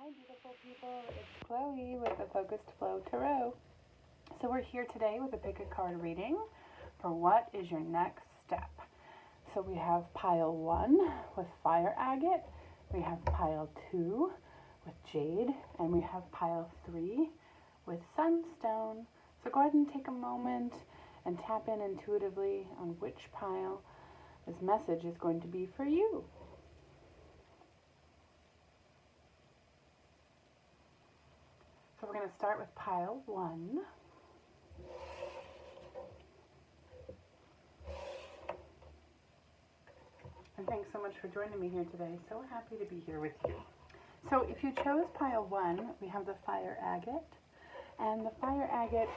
Hi, beautiful people. It's Chloe with the Focused Flow Tarot. So we're here today with a pick a card reading for what is your next step. So we have pile 1 with fire agate, we have pile 2 with jade, and we have pile 3 with sunstone. So go ahead and take a moment and tap in intuitively on which pile this message is going to be for you. So we're going to start with pile 1. And thanks so much for joining me here today. So happy to be here with you. So if you chose pile 1, we have the fire agate. And the fire agate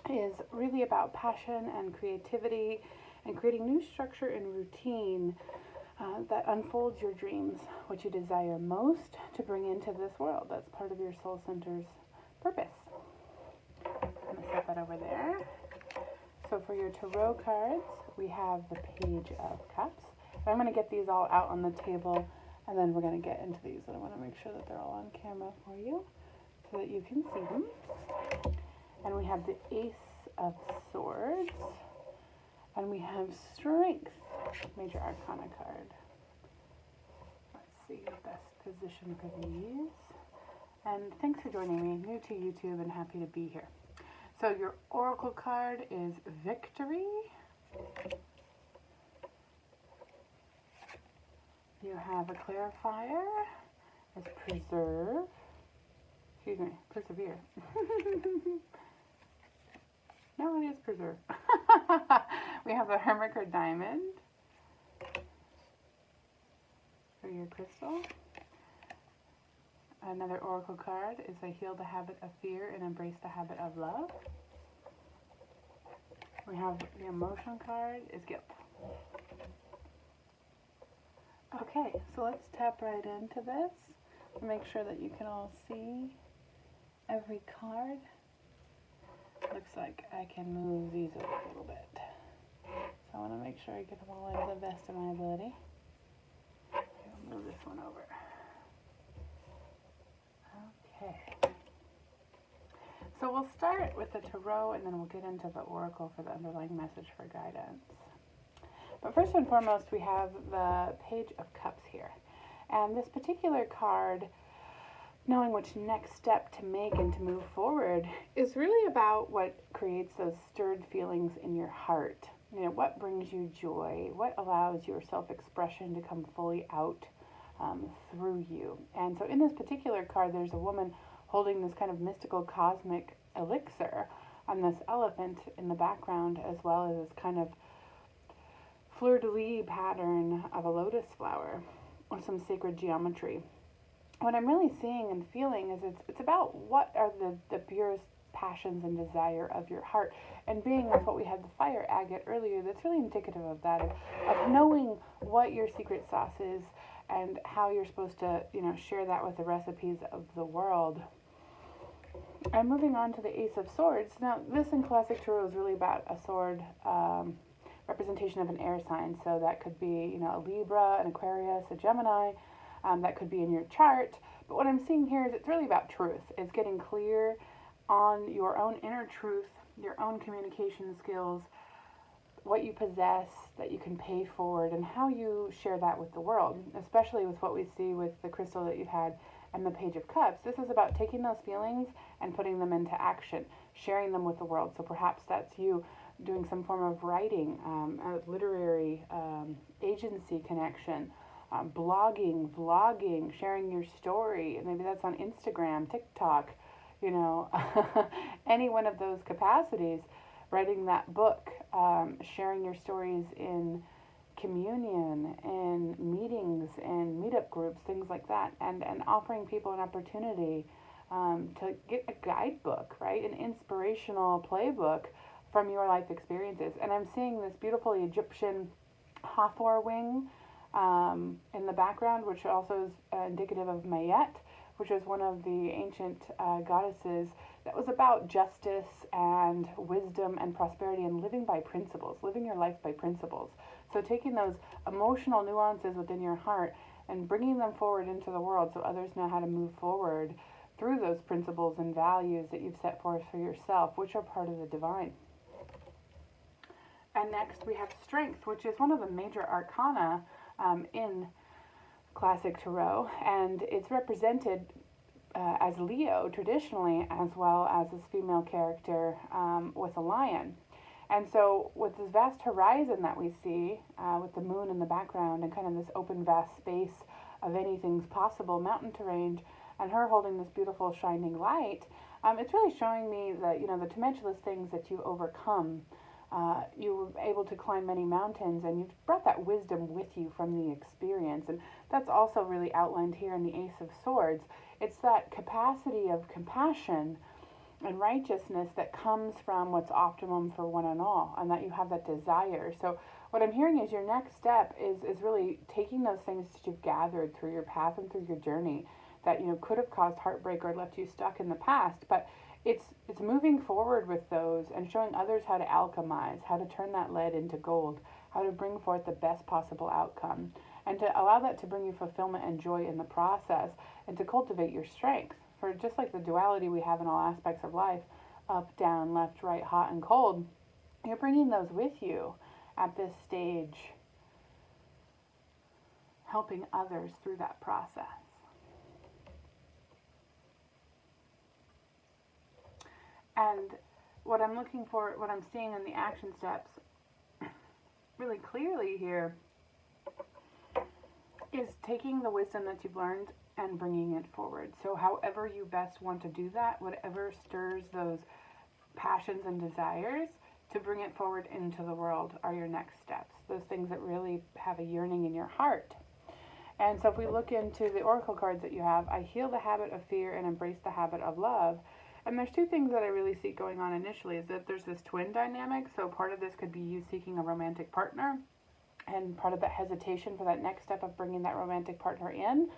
is really about passion and creativity and creating new structure and routine that unfolds your dreams, what you desire most to bring into this world. That's part of your soul center's purpose. I'm going to set that over there. So for your tarot cards, we have the Page of Cups. I'm going to get these all out on the table, and then we're going to get into these. And I want to make sure that they're all on camera for you so that you can see them. And we have the Ace of Swords, and we have Strength, Major Arcana card. Let's see the best position for these. And thanks for joining me. New to YouTube and happy to be here. So your Oracle card is Victory. You have a Clarifier as Preserve. Excuse me, Persevere. No, it is Preserve. We have the Hermit or Diamond for your crystal. Another Oracle card is I Heal the Habit of Fear and Embrace the Habit of Love. We have the Emotion card is Guilt. Okay, so let's tap right into this. Make sure that you can all see every card. Looks like I can move these over a little bit. So I want to make sure I get them all in the best of my ability. I'll move this one over. Okay. So we'll start with the tarot and then we'll get into the oracle for the underlying message for guidance. But first and foremost, we have the Page of Cups here. And this particular card, knowing which next step to make and to move forward, is really about what creates those stirred feelings in your heart. You know, what brings you joy, what allows your self-expression to come fully out through you. And so in this particular card, there's a woman holding this kind of mystical cosmic elixir on this elephant in the background, as well as this kind of fleur-de-lis pattern of a lotus flower or some sacred geometry. What I'm really seeing and feeling is it's about what are the purest passions and desire of your heart. And being with what we had the fire agate earlier, that's really indicative of that, of knowing what your secret sauce is and how you're supposed to, share that with the recipes of the world. And moving on to the Ace of Swords. Now, this in Classic Tarot is really about a sword representation of an air sign. So that could be, a Libra, an Aquarius, a Gemini. That could be in your chart. But what I'm seeing here is it's really about truth. It's getting clear on your own inner truth, your own communication skills, what you possess that you can pay forward, and how you share that with the world, especially with what we see with the crystal that you've had and the Page of Cups. This is about taking those feelings and putting them into action, sharing them with the world. So perhaps that's you doing some form of writing, a literary agency connection, blogging, vlogging, sharing your story. Maybe that's on Instagram, TikTok, any one of those capacities. Writing that book, sharing your stories in communion, in meetings, in meetup groups, things like that, and offering people an opportunity to get a guidebook, right? An inspirational playbook from your life experiences. And I'm seeing this beautiful Egyptian Hathor wing in the background, which also is indicative of Mayet, which is one of the ancient goddesses that was about justice and wisdom and prosperity and living by principles, living your life by principles. So taking those emotional nuances within your heart and bringing them forward into the world so others know how to move forward through those principles and values that you've set forth for yourself, which are part of the divine. And next we have strength, which is one of the major arcana in classic tarot, and it's represented as Leo traditionally, as well as this female character with a lion. And so with this vast horizon that we see, with the moon in the background and kind of this open vast space of anything's possible mountain terrain, and her holding this beautiful shining light, it's really showing me that, the tumultuous things that you overcome. You were able to climb many mountains, and you've brought that wisdom with you from the experience. And that's also really outlined here in the Ace of Swords. It's that capacity of compassion and righteousness that comes from what's optimum for one and all, and that you have that desire. So what I'm hearing is your next step is really taking those things that you've gathered through your path and through your journey that could have caused heartbreak or left you stuck in the past, but it's moving forward with those and showing others how to alchemize, how to turn that lead into gold, how to bring forth the best possible outcome, and to allow that to bring you fulfillment and joy in the process, and to cultivate your strength. For just like the duality we have in all aspects of life, up, down, left, right, hot, and cold, you're bringing those with you at this stage, helping others through that process. And what I'm looking for, what I'm seeing in the action steps really clearly here is taking the wisdom that you've learned and bringing it forward. So however you best want to do that, whatever stirs those passions and desires, to bring it forward into the world are your next steps. Those things that really have a yearning in your heart. And so if we look into the oracle cards that you have, I heal the habit of fear and embrace the habit of love. And there's two things that I really see going on initially, is that there's this twin dynamic. So part of this could be you seeking a romantic partner, and part of that hesitation for that next step of bringing that romantic partner in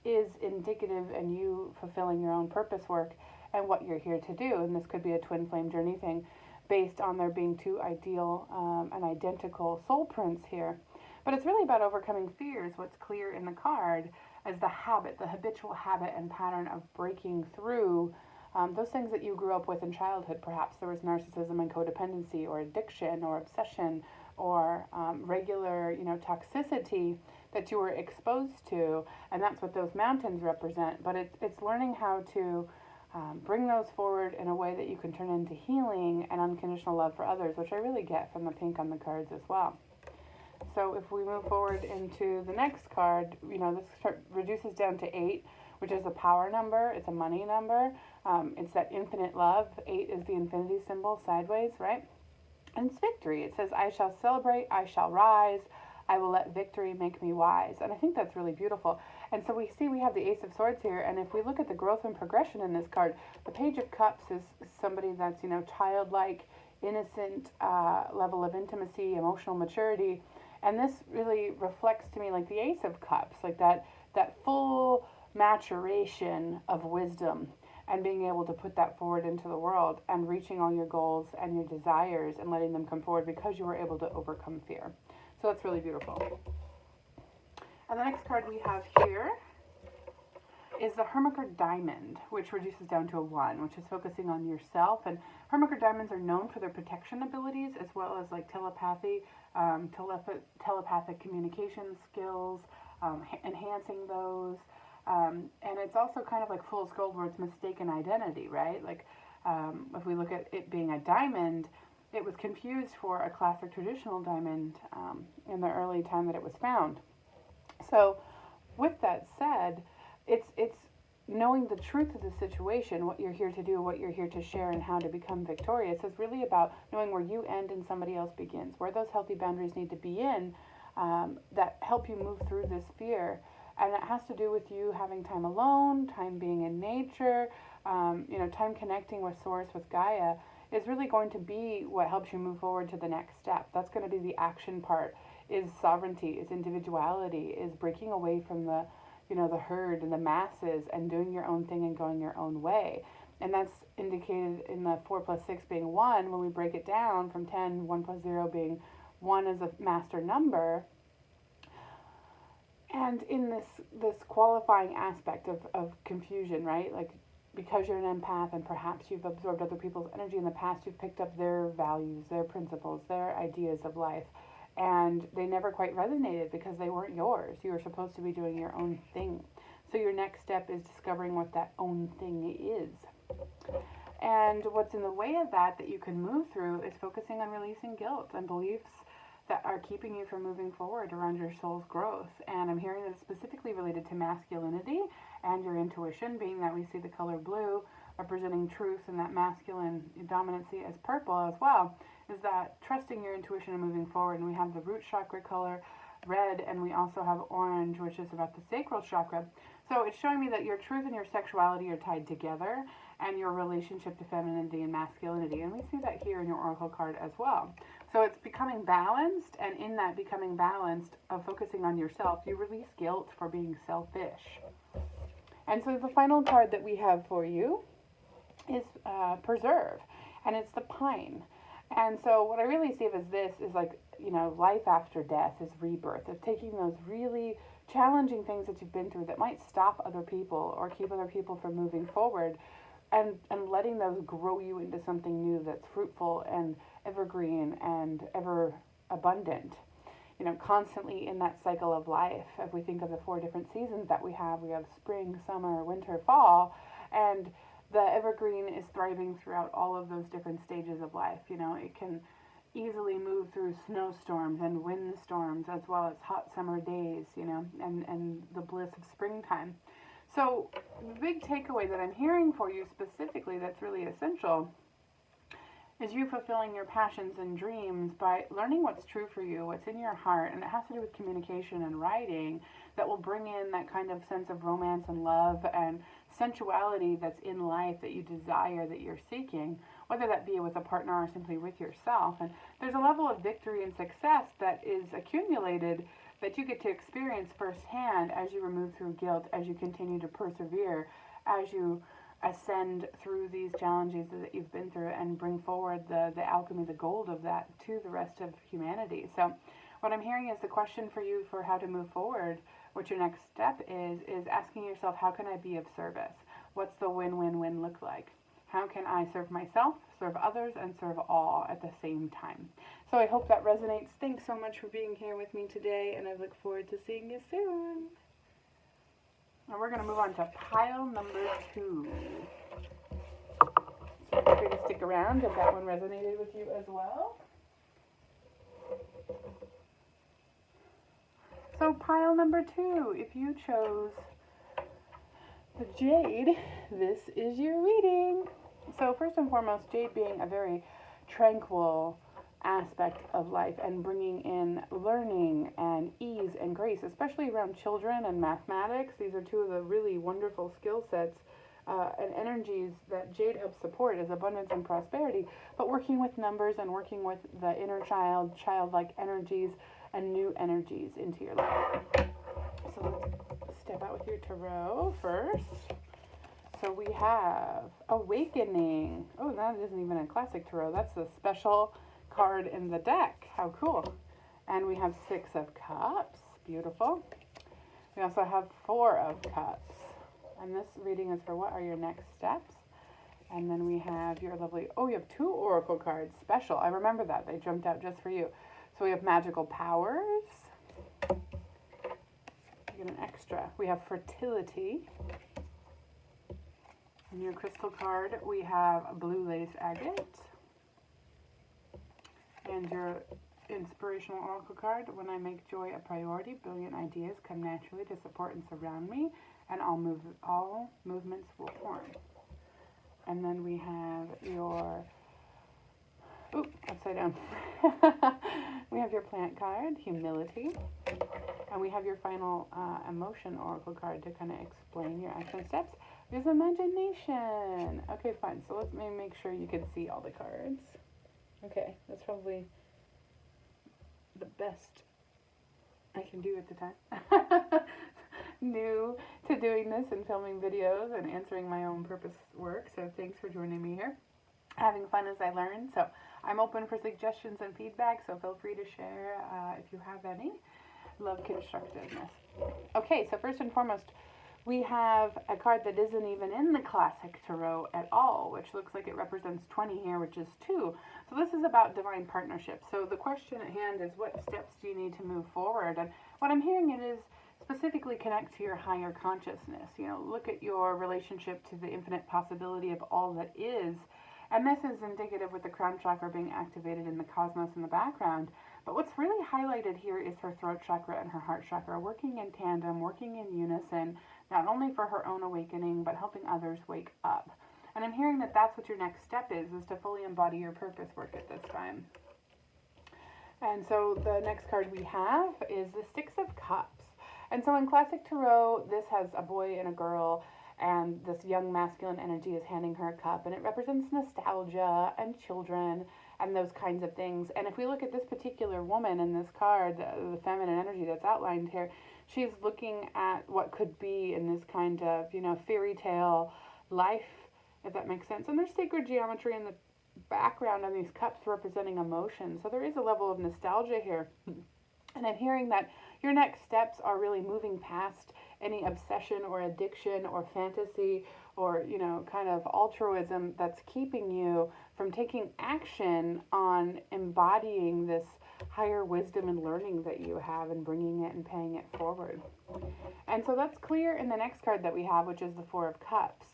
is indicative in you fulfilling your own purpose work and what you're here to do. And this could be a twin flame journey thing based on there being two ideal and identical soul prints here. But it's really about overcoming fears. What's clear in the card as the habit, the habitual habit and pattern of breaking through those things that you grew up with in childhood. Perhaps there was narcissism and codependency, or addiction, or obsession, or regular, toxicity that you were exposed to, and that's what those mountains represent. But it's learning how to bring those forward in a way that you can turn into healing and unconditional love for others, which I really get from the pink on the cards as well. So if we move forward into the next card, this card reduces down to 8, which is a power number. It's a money number. It's that infinite love. 8 is the infinity symbol sideways, right? And it's victory. It says, I shall celebrate, I shall rise, I will let victory make me wise. And I think that's really beautiful. And so we see we have the Ace of Swords here, and if we look at the growth and progression in this card, the Page of Cups is somebody that's, childlike, innocent level of intimacy, emotional maturity. And this really reflects to me like the Ace of Cups, like that full maturation of wisdom, and being able to put that forward into the world and reaching all your goals and your desires and letting them come forward because you were able to overcome fear. So that's really beautiful. And the next card we have here is the Hermiter Diamond, which reduces down to a 1, which is focusing on yourself. And Hermiter Diamonds are known for their protection abilities, as well as like telepathy, telepathic communication skills, enhancing those. And it's also kind of like Fool's Gold, where it's mistaken identity, right? Like if we look at it being a diamond, it was confused for a classic traditional diamond in the early time that it was found. So with that said, it's knowing the truth of the situation, what you're here to do, what you're here to share, and how to become victorious is really about knowing where you end and somebody else begins, where those healthy boundaries need to be in that help you move through this fear. And it has to do with you having time alone, time being in nature, time connecting with Source, with Gaia, is really going to be what helps you move forward to the next step. That's going to be the action part, is sovereignty, is individuality, is breaking away from the herd and the masses and doing your own thing and going your own way. And that's indicated in the 4 plus 6 being 1. When we break it down from 10, 1 plus 0 being 1 as a master number, And in this qualifying aspect of confusion, right? Like, because you're an empath and perhaps you've absorbed other people's energy in the past, you've picked up their values, their principles, their ideas of life, and they never quite resonated because they weren't yours. You were supposed to be doing your own thing. So your next step is discovering what that own thing is. And what's in the way of that you can move through is focusing on releasing guilt and beliefs that are keeping you from moving forward around your soul's growth. And I'm hearing that it's specifically related to masculinity and your intuition, being that we see the color blue representing truth and that masculine dominancy as purple as well, is that trusting your intuition and moving forward. And we have the root chakra color red, and we also have orange, which is about the sacral chakra. So it's showing me that your truth and your sexuality are tied together, and your relationship to femininity and masculinity. And we see that here in your oracle card as well. So it's becoming balanced, and in that becoming balanced of focusing on yourself, you release guilt for being selfish. And so the final card that we have for you is Preserve, and it's the pine. And so what I really see as this is like, life after death is rebirth, of taking those really challenging things that you've been through that might stop other people or keep other people from moving forward, and letting those grow you into something new that's fruitful and evergreen and ever abundant. Constantly in that cycle of life. If we think of the 4 different seasons that we have spring, summer, winter, fall, and the evergreen is thriving throughout all of those different stages of life. It can easily move through snowstorms and windstorms as well as hot summer days, and the bliss of springtime. So the big takeaway that I'm hearing for you specifically that's really essential is you fulfilling your passions and dreams by learning what's true for you, what's in your heart, and it has to do with communication and writing that will bring in that kind of sense of romance and love and sensuality that's in life that you desire, that you're seeking, whether that be with a partner or simply with yourself. And there's a level of victory and success that is accumulated that you get to experience firsthand as you remove through guilt, as you continue to persevere, as you ascend through these challenges that you've been through and bring forward the alchemy, the gold of that to the rest of humanity. So what I'm hearing is the question for you for how to move forward, what your next step is asking yourself, how can I be of service? What's the win-win-win look like? How can I serve myself, serve others, and serve all at the same time? So I hope that resonates. Thanks so much for being here with me today, and I look forward to seeing you soon. Now we're going to move on to pile number 2. So feel free to stick around if that one resonated with you as well. So pile number 2, if you chose the jade, this is your reading. So first and foremost, jade being a very tranquil aspect of life and bringing in learning and ease and grace, especially around children and mathematics. These are 2 of the really wonderful skill sets and energies that jade helps support, is abundance and prosperity, but working with numbers and working with the inner child, childlike energies and new energies into your life. So let's step out with your tarot first. So we have Awakening. Oh, that isn't even a classic tarot. That's a special card in the deck. How cool. And we have 6 of Cups. Beautiful. We also have 4 of Cups. And this reading is for what are your next steps. And then we have your lovely, you have 2 oracle cards. Special. I remember that. They jumped out just for you. So we have Magical Powers. You get an extra. We have Fertility. In your crystal card, we have Blue Lace Agate. And your inspirational oracle card, when I make joy a priority, brilliant ideas come naturally to support and surround me, and all movements will form. And then we have your, upside down. We have your plant card, Humility. And we have your final emotion oracle card to kind of explain your action steps. There's Imagination. Okay, fine. So let me make sure you can see all the cards. Okay, that's probably the best I can do at the time. New to doing this and filming videos and answering my own purpose work, so thanks for joining me here. Having fun as I learn, so I'm open for suggestions and feedback, so feel free to share if you have any. Love constructiveness. Okay, so first and foremost, we have a card that isn't even in the classic tarot at all, which looks like it represents 20 here, which is 2. So this is about divine partnership. So the question at hand is, what steps do you need to move forward? And what I'm hearing it is specifically connect to your higher consciousness. You know, look at your relationship to the infinite possibility of all that is. And this is indicative with the crown chakra being activated in the cosmos in the background. But what's really highlighted here is her throat chakra and her heart chakra working in tandem, working in unison, not only for her own awakening, but helping others wake up. And I'm hearing that that's what your next step is to fully embody your purpose work at this time. And so the next card we have is the Six of Cups. And so in classic tarot, this has a boy and a girl, and this young masculine energy is handing her a cup, and it represents nostalgia and children and those kinds of things. And if we look at this particular woman in this card, the feminine energy that's outlined here, she's looking at what could be in this kind of, fairy tale life, if that makes sense. And there's sacred geometry in the background on these cups representing emotion. So there is a level of nostalgia here. And I'm hearing that your next steps are really moving past any obsession or addiction or fantasy or, kind of altruism that's keeping you from taking action on embodying this higher wisdom and learning that you have and bringing it and paying it forward. And so that's clear in the next card that we have, which is the Four of Cups.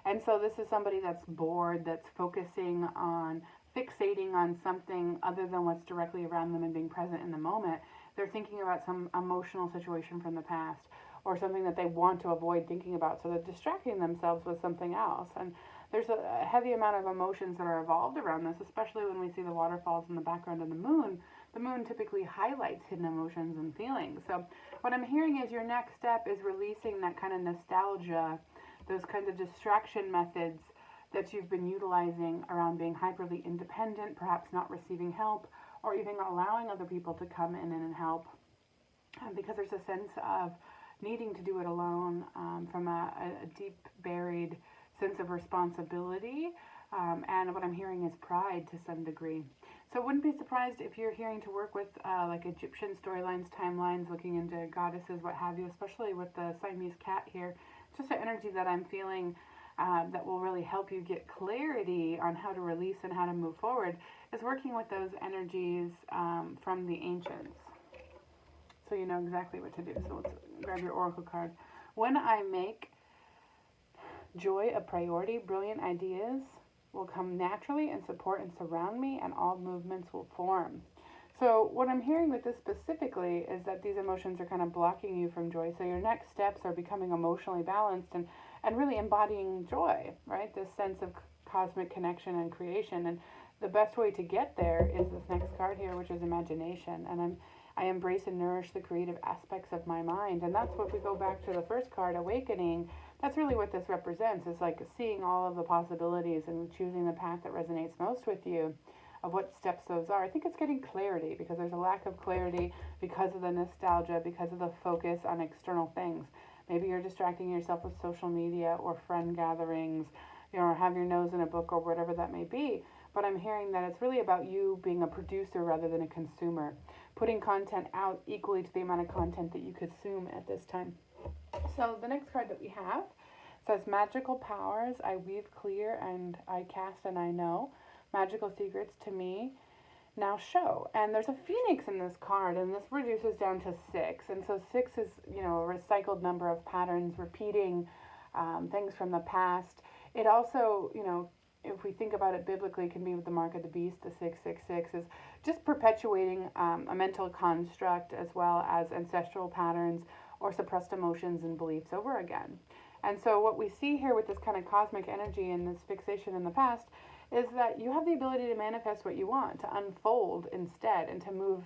And so this is somebody that's bored, that's focusing on fixating on something other than what's directly around them and being present in the moment. They're thinking about some emotional situation from the past or something that they want to avoid thinking about. So they're distracting themselves with something else. And there's a heavy amount of emotions that are evolved around this, especially when we see the waterfalls in the background of the moon. The moon typically highlights hidden emotions and feelings. So what I'm hearing is your next step is releasing that kind of nostalgia, those kinds of distraction methods that you've been utilizing around being hyperly independent, perhaps not receiving help, or even allowing other people to come in and help, because there's a sense of needing to do it alone, from a deep buried sense of responsibility, and what I'm hearing is pride to some degree. So I wouldn't be surprised if you're hearing to work with like Egyptian storylines, timelines, looking into goddesses, what have you, especially with the Siamese cat here. Just an energy that I'm feeling that will really help you get clarity on how to release and how to move forward is working with those energies from the ancients. So you know exactly what to do. So let's grab your oracle card. When I make joy a priority, brilliant ideas will come naturally and support and surround me, and all movements will form. So what I'm hearing with this specifically is that these emotions are kind of blocking you from joy. So your next steps are becoming emotionally balanced and really embodying joy, right? This sense of cosmic connection and creation. And the best way to get there is this next card here, which is imagination. And I embrace and nourish the creative aspects of my mind. And that's what we go back to the first card, awakening. That's really what this represents, is like seeing all of the possibilities and choosing the path that resonates most with you, of what steps those are. I think it's getting clarity, because there's a lack of clarity because of the nostalgia, because of the focus on external things. Maybe you're distracting yourself with social media or friend gatherings, or have your nose in a book or whatever that may be. But I'm hearing that it's really about you being a producer rather than a consumer, putting content out equally to the amount of content that you consume at this time. So the next card that we have says, magical powers I weave clear and I cast and I know. Magical secrets to me now show. And there's a phoenix in this card, and this reduces down to 6. And so 6 is, a recycled number of patterns, repeating things from the past. It also, if we think about it biblically, can be with the mark of the beast. The 666 is just perpetuating a mental construct, as well as ancestral patterns or suppressed emotions and beliefs over again. And so what we see here with this kind of cosmic energy and this fixation in the past is that you have the ability to manifest what you want, to unfold instead, and to move,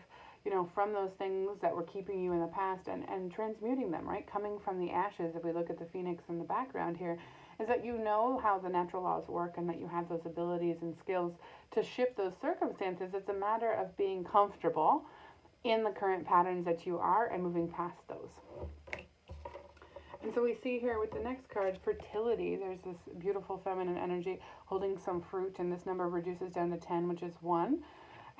from those things that were keeping you in the past and transmuting them, right? Coming from the ashes, if we look at the phoenix in the background here, is that you know how the natural laws work and that you have those abilities and skills to shift those circumstances. It's a matter of being comfortable in the current patterns that you are and moving past those. And so we see here with the next card, fertility. There's this beautiful feminine energy holding some fruit, and this number reduces down to 10, which is 1.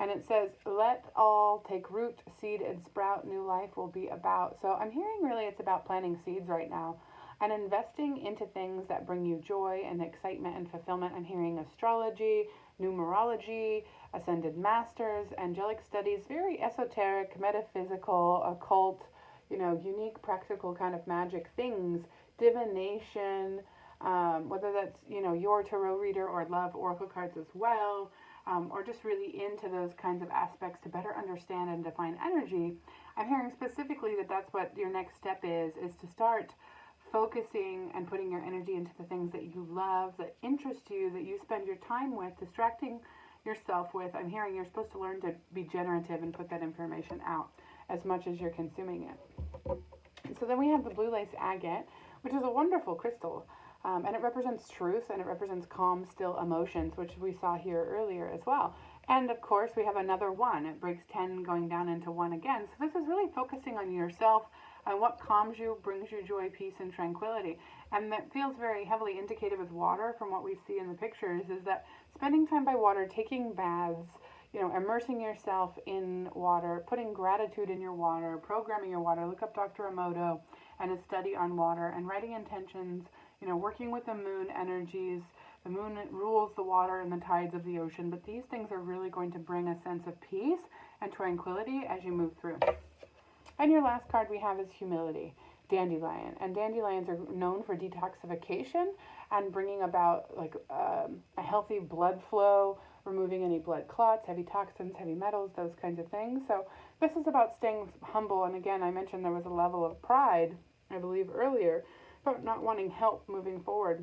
And it says, let all take root, seed, and sprout, new life will be about. So I'm hearing really it's about planting seeds right now and investing into things that bring you joy and excitement and fulfillment. I'm hearing astrology, numerology, ascended masters, angelic studies, very esoteric, metaphysical, occult, unique, practical kind of magic things, divination, whether that's, your tarot reader or love oracle cards as well, or just really into those kinds of aspects to better understand and define energy. I'm hearing specifically that that's what your next step is to start focusing and putting your energy into the things that you love, that interest you, that you spend your time with, distracting yourself with. I'm hearing you're supposed to learn to be generative and put that information out as much as you're consuming it. So then we have the blue lace agate, which is a wonderful crystal. And it represents truth, and it represents calm, still emotions, which we saw here earlier as well. And of course, we have another 1. It breaks 10 going down into 1 again. So this is really focusing on yourself and what calms you, brings you joy, peace, and tranquility. And that feels very heavily indicated with water from what we see in the pictures, is that spending time by water, taking baths, immersing yourself in water, putting gratitude in your water, programming your water. Look up Dr. Emoto and his study on water, and writing intentions, working with the moon energies. The moon rules the water and the tides of the ocean, but these things are really going to bring a sense of peace and tranquility as you move through. And your last card we have is humility, dandelion. And dandelions are known for detoxification and bringing about a healthy blood flow, removing any blood clots, heavy toxins, heavy metals, those kinds of things. So this is about staying humble. And again, I mentioned there was a level of pride, I believe earlier, but not wanting help moving forward,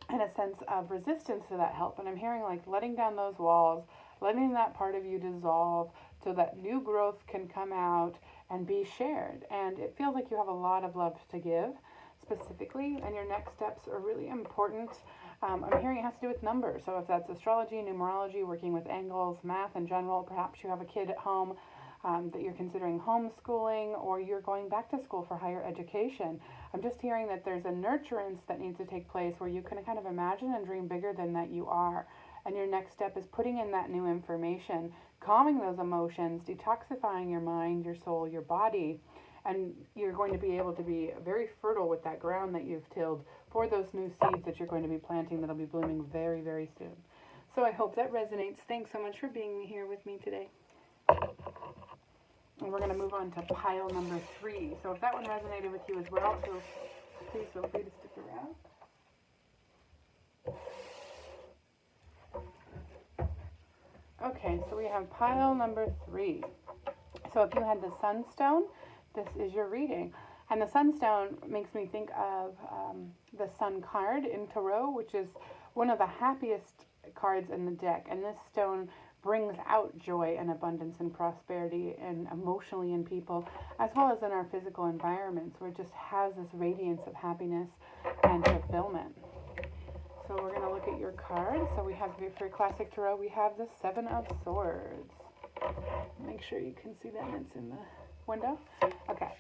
and a sense of resistance to that help. And I'm hearing letting down those walls, letting that part of you dissolve so that new growth can come out and be shared. And it feels like you have a lot of love to give specifically, and your next steps are really important. I'm hearing it has to do with numbers. So if that's astrology, numerology, working with angles, math in general, perhaps you have a kid at home that you're considering homeschooling, or you're going back to school for higher education. I'm just hearing that there's a nurturance that needs to take place where you can kind of imagine and dream bigger than that you are. And your next step is putting in that new information, calming those emotions, detoxifying your mind, your soul, your body. And you're going to be able to be very fertile with that ground that you've tilled for those new seeds that you're going to be planting that'll be blooming very, very soon. So I hope that resonates. Thanks so much for being here with me today. And we're going to move on to pile number 3. So if that one resonated with you as well, so please feel free to stick around. Okay, so we have pile number 3. So if you had the Sunstone, this is your reading. And the Sunstone makes me think of the Sun card in Tarot, which is one of the happiest cards in the deck. And this stone brings out joy and abundance and prosperity and emotionally in people, as well as in our physical environments, where it just has this radiance of happiness and fulfillment. So we're going to look at your card. So we have, for Classic Tarot, we have the 7 of Swords. Make sure you can see that, it's in the window. Okay.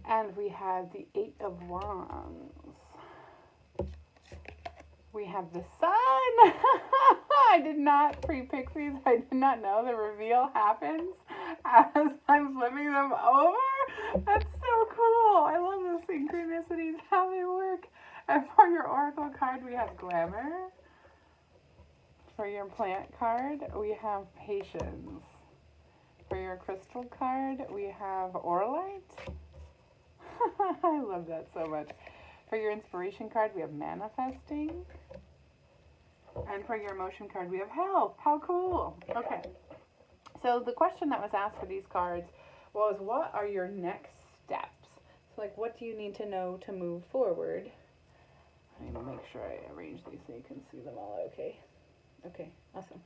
And we have the 8 of Wands. We have the Sun. I did not pre-pick these. I did not know the reveal happens as I'm flipping them over. That's so cool. I love the synchronicities, how they work. And for your Oracle card, we have Glamour. For your Plant card, we have Patience. For your Crystal card, we have Auralite. I love that so much. For your Inspiration card, we have Manifesting. And for your Emotion card, we have Health. How cool. Okay. So the question that was asked for these cards was, what are your next steps? So what do you need to know to move forward? I need to make sure I arrange these so you can see them all okay. Okay, awesome.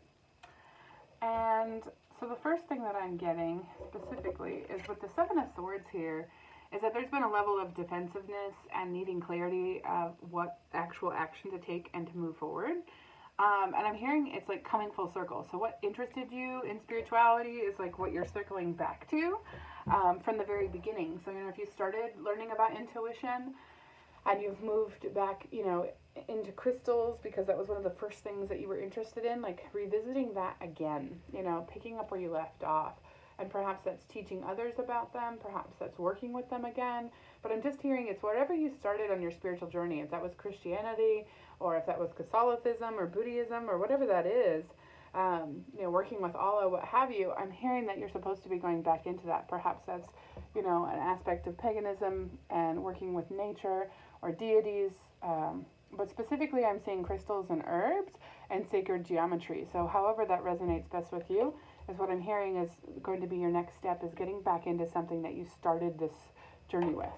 And so the first thing that I'm getting specifically is with the 7 of Swords here, is that there's been a level of defensiveness and needing clarity of what actual action to take and to move forward. And I'm hearing it's coming full circle. So what interested you in spirituality is what you're circling back to from the very beginning. So, if you started learning about intuition and you've moved back, into crystals because that was one of the first things that you were interested in, like revisiting that again, picking up where you left off. And perhaps that's teaching others about them, perhaps that's working with them again. But I'm just hearing it's whatever you started on your spiritual journey, if that was Christianity or if that was Catholicism or Buddhism or whatever that is, working with Allah, what have you, I'm hearing that you're supposed to be going back into that. Perhaps that's, an aspect of paganism and working with nature or deities. But specifically, I'm seeing crystals and herbs and sacred geometry. So however that resonates best with you is what I'm hearing is going to be your next step, is getting back into something that you started this journey with.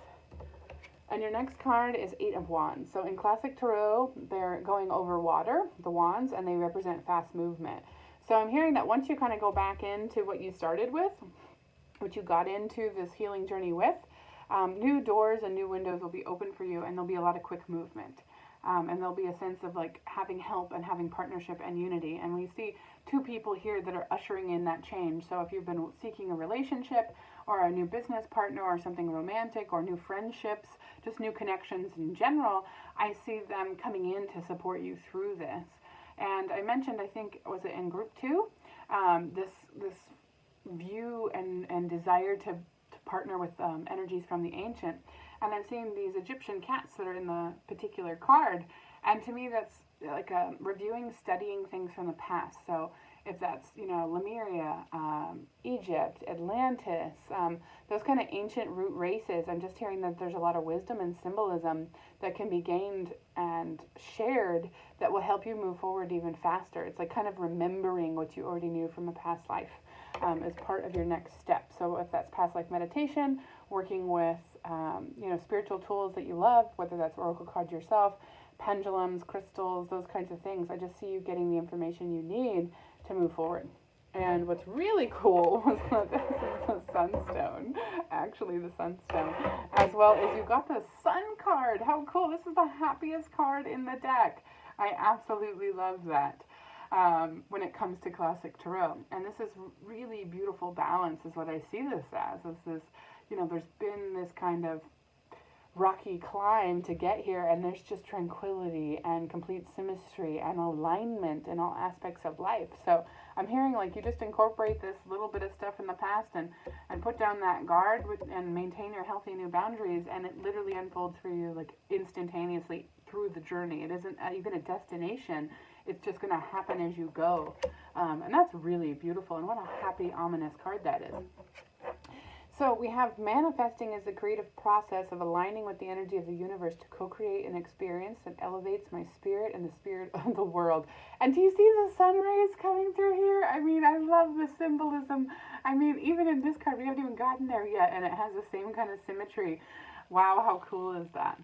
And your next card is Eight of Wands. So in classic tarot, they're going over water, the wands, and they represent fast movement. So I'm hearing that once you kind of go back into what you started with, what you got into this healing journey with, new doors and new windows will be open for you, and there'll be a lot of quick movement. And there'll be a sense of like having help and having partnership and unity. And we see two people here that are ushering in that change. So if you've been seeking a relationship or a new business partner or something romantic or new friendships, just new connections in general, I see them coming in to support you through this. And I mentioned, I think, was it in group 2, this view and desire to partner with energies from the ancient. And I'm seeing these Egyptian cats that are in the particular card. And to me, that's like reviewing, studying things from the past. So if that's, Lemuria, Egypt, Atlantis, those kind of ancient root races, I'm just hearing that there's a lot of wisdom and symbolism that can be gained and shared that will help you move forward even faster. It's like kind of remembering what you already knew from a past life as part of your next step. So if that's past life meditation, working with, spiritual tools that you love, whether that's oracle cards yourself, pendulums, crystals, those kinds of things, I just see you getting the information you need to move forward. And what's really cool was that this is the Sunstone, actually the Sunstone, as well as you got the Sun card. How cool. This is the happiest card in the deck. I absolutely love that when it comes to classic tarot. And this is really beautiful balance is what I see this as. Is this, there's been this kind of rocky climb to get here, and there's just tranquility and complete symmetry and alignment in all aspects of life. So I'm hearing like you just incorporate this little bit of stuff in the past and put down that guard and maintain your healthy new boundaries, and it literally unfolds for you like instantaneously through the journey. It isn't even a destination. It's just going to happen as you go. And that's really beautiful, and what a happy, ominous card that is. So we have manifesting as the creative process of aligning with the energy of the universe to co-create an experience that elevates my spirit and the spirit of the world. And do you see the sun rays coming through here? I mean, I love the symbolism. I mean, even in this card, we haven't even gotten there yet, and it has the same kind of symmetry. Wow, how cool is that?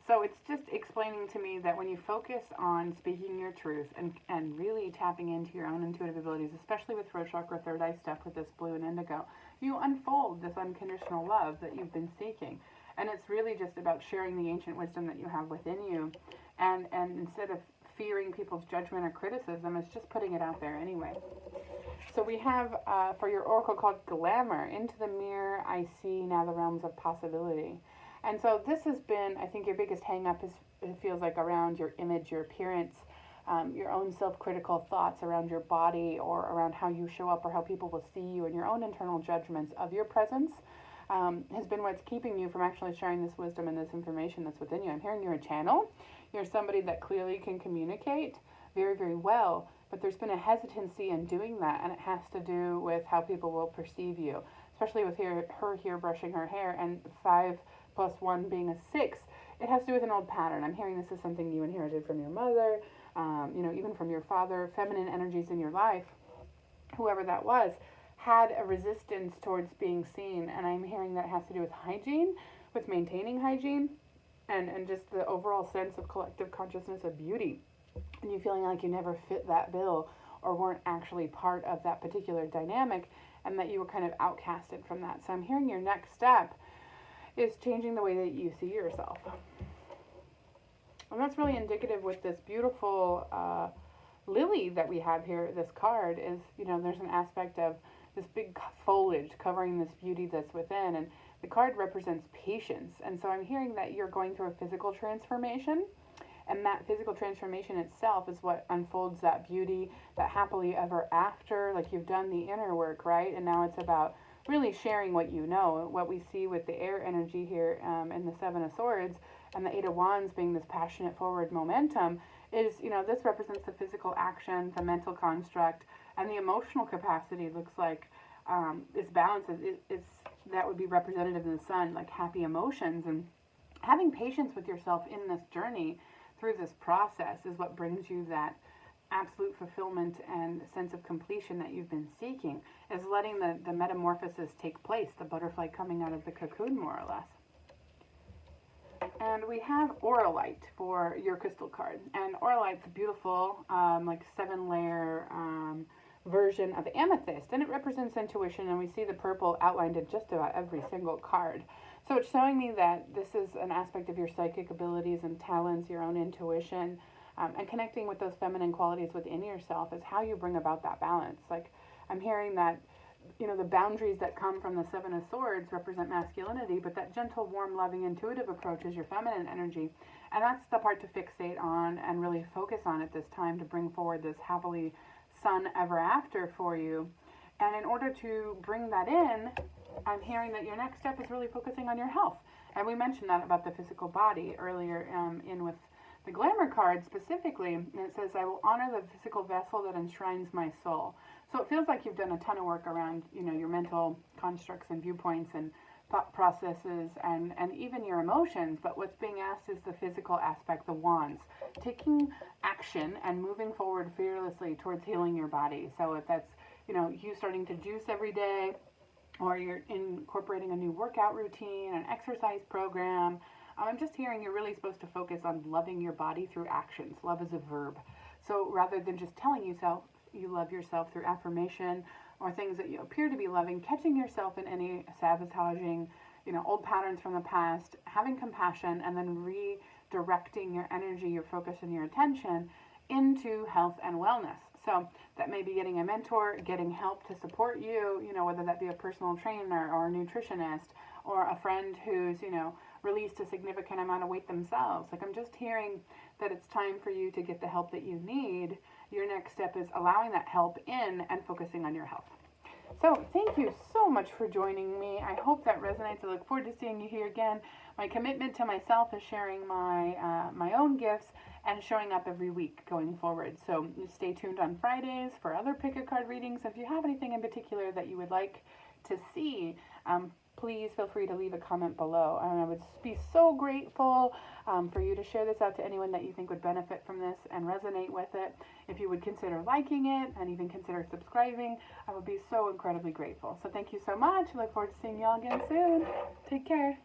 So it's just explaining to me that when you focus on speaking your truth and really tapping into your own intuitive abilities, especially with throat chakra, third eye stuff with this blue and indigo, you unfold this unconditional love that you've been seeking. And it's really just about sharing the ancient wisdom that you have within you. And instead of fearing people's judgment or criticism, it's just putting it out there anyway. So we have, for your oracle called Glamour, into the mirror I see now the realms of possibility. And so this has been, I think, your biggest hang-up is, it feels like, around your image, your appearance, your own self-critical thoughts around your body or around how you show up or how people will see you, and your own internal judgments of your presence has been what's keeping you from actually sharing this wisdom and this information that's within you. I'm hearing you're a channel. You're somebody that clearly can communicate very, very well, but there's been a hesitancy in doing that, and it has to do with how people will perceive you, especially with her here brushing her hair, and 5 + 1 being a 6. It has to do with an old pattern. I'm hearing this is something you inherited from your mother, even from your father. Feminine energies in your life, whoever that was, had a resistance towards being seen, and I'm hearing that has to do with hygiene, with maintaining hygiene, and just the overall sense of collective consciousness of beauty, and you feeling like you never fit that bill or weren't actually part of that particular dynamic, and that you were kind of outcasted from that. So I'm hearing your next step is changing the way that you see yourself. And that's really indicative with this beautiful lily that we have here. This card is, there's an aspect of this big foliage covering this beauty that's within, and the card represents patience. And so I'm hearing that you're going through a physical transformation, And that physical transformation itself is what unfolds that beauty, that happily ever after. Like you've done the inner work, right? And now it's about really sharing what you know. What we see with the air energy here in the Seven of Swords and the Eight of Wands being this passionate forward momentum is, this represents the physical action, the mental construct, and the emotional capacity looks like this balance. It's that would be representative in the sun, like happy emotions. And having patience with yourself in this journey through this process is what brings you that absolute fulfillment and sense of completion that you've been seeking, is letting the metamorphosis take place, the butterfly coming out of the cocoon, more or less. And we have Auralite for your crystal card. And Auralite's beautiful, like 7-layer version of amethyst. And it represents intuition, and we see the purple outlined in just about every single card. So it's showing me that this is an aspect of your psychic abilities and talents, your own intuition, and connecting with those feminine qualities within yourself is how you bring about that balance. Like I'm hearing that, the boundaries that come from the Seven of Swords represent masculinity, but that gentle, warm, loving, intuitive approach is your feminine energy. And that's the part to fixate on and really focus on at this time to bring forward this happily sun ever after for you. And in order to bring that in, I'm hearing that your next step is really focusing on your health. And we mentioned that about the physical body earlier in with the glamour card specifically. And it says, I will honor the physical vessel that enshrines my soul. So it feels like you've done a ton of work around, your mental constructs and viewpoints and thought processes and even your emotions. But what's being asked is the physical aspect, the wands, taking action and moving forward fearlessly towards healing your body. So if that's, you starting to juice every day, or you're incorporating a new workout routine, an exercise program, I'm just hearing you're really supposed to focus on loving your body through actions. Love is a verb. So rather than just telling yourself you love yourself through affirmation or things that you appear to be loving, catching yourself in any sabotaging, old patterns from the past, having compassion, and then redirecting your energy, your focus, and your attention into health and wellness. So that may be getting a mentor, getting help to support you, whether that be a personal trainer or a nutritionist or a friend who's, released a significant amount of weight themselves. Like I'm just hearing that it's time for you to get the help that you need. Your next step is allowing that help in and focusing on your health. So thank you so much for joining me. I hope that resonates. I look forward to seeing you here again. My commitment to myself is sharing my own gifts and showing up every week going forward. So stay tuned on Fridays for other pick a card readings. If you have anything in particular that you would like to see, please feel free to leave a comment below. And I would be so grateful for you to share this out to anyone that you think would benefit from this and resonate with it. If you would consider liking it and even consider subscribing, I would be so incredibly grateful. So thank you so much. I look forward to seeing y'all again soon. Take care.